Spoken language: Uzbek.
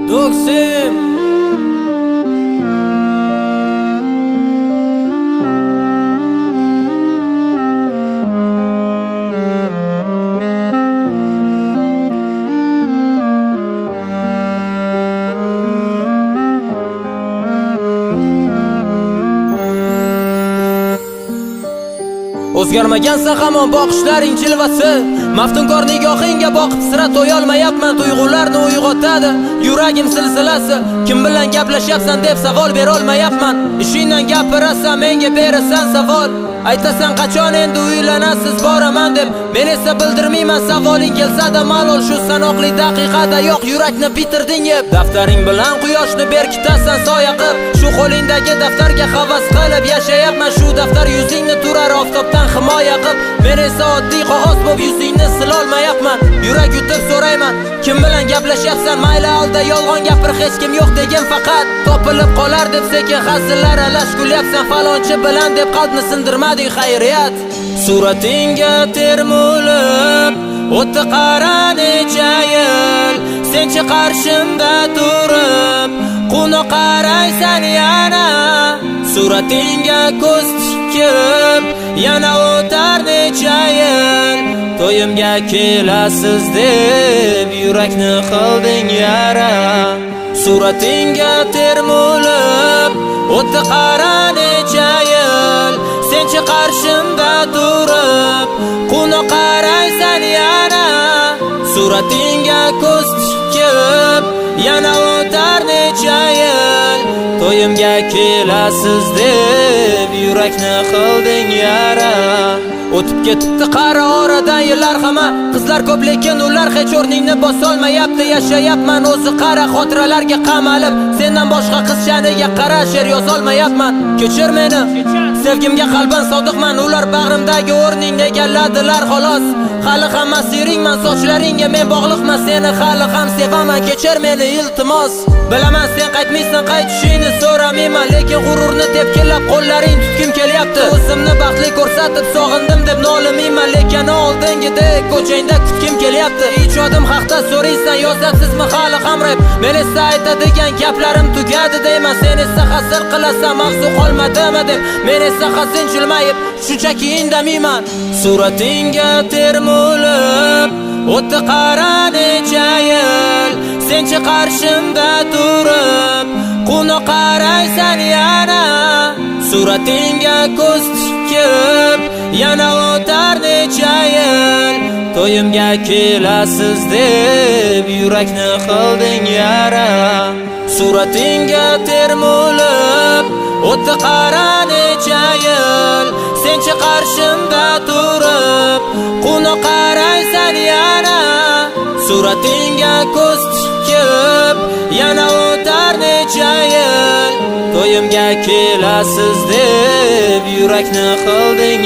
Doksim o'zgarmagansa hamon boqishlaring jilvasi, maftunkor nigohingga boqib sira to'yolmayapman. Tuyg'ularni uyg'otadi yuragim silsilasi. Kim bilan gaplashyapsan deb savol berolmayapman. Ishingdan gapirasan, menga berasan savol. Aytasan qachon endi uylanasiz boraman deb, men esa bildirmayman. Savoling kelsa-da malol, shu sanoqli daqiqada yo'q, yurakni bitirding yeb. Daftaring bilan quyoshni berkitasan soya qilib, shu qo'lingdagi daftarga havas qilib yashayapman. Shu daftar yuzingni turar oftobdan himoya qilib, men esa oddiy qog'oz bo'lib yuzingni silolmayapman. Yurak yutib so'rayman, kim bilan gaplashyapsan? Mayli alda yolg'on gapir, hech kim yo'q degin faqat. Topilib qolar deb sekin hazillar alash kulyapsan. Falonchi bilan deb qalbni sindirmading, xayriyat. Suratingga termulib o'tdi qara necha yil, senchi qarshimda turib quvnoq qaraysan yana. Suratingga ko'z tikib yana o'tar necha yil, to'yimga kelasiz deb yurakni qilding yara. Suratingga termulib o'tdi qara necha yil, senchi qarshimda turib quvnoq qaraysan yana. Suratingga ko'z tikib yana o'tar necha yil, to'yimga kelasiz deb yurakni qilding yara. O'tib ketibdi qara oradan yillar hamma, qizlar ko'p lekin ular hech o'rningni bosolmayapti. Yashayapman o'zi qara xotiralarga qamalib, sendan boshqa qiz sha'niga qara she'r yozolmayapman. Kechir meni, sevgimga qalban sodiqman, ular bag'rimdagi o'rningni egalladilar xolos. Hali ham asiringman, sochlaringga men bog'liqman, seni hali ham sevaman. Kechir meni iltimos, bilaman sen qaytmaysan, qaytishingni so'ramayman, lekin g'ururni tepkilab qo'llaring tutkim kelyapti. O'zimni baxtli ko'rsatib sog'indim deb nolimayman, lekin oldingidek ko'changda kutkim kelyapti. Ijodim haqda so'raysan, yozasizmi hali ham rap? Men esa aytadigan gaplarim tugadi deyman, sen esa hazil qilasan, mavzu qolmadimi deb. Men esa hazin jilmayib shunchaki indamayman. Suratingga termulib o'tdi qara necha yil, senchi qarshimda turib quvnoq qaraysan yana. Suratingga ko'z tikib yana o'tar necha yil, to'yimga kelasiz deb yurakni qilding yara. Suratingga termulib o'tdi qara necha yil, senchi qarshimda turib quvnoq qaraysan yana. Suratingga ko'z tikib yana o'tar necha yil, to'yimga kelasiz deb yurakni qilding.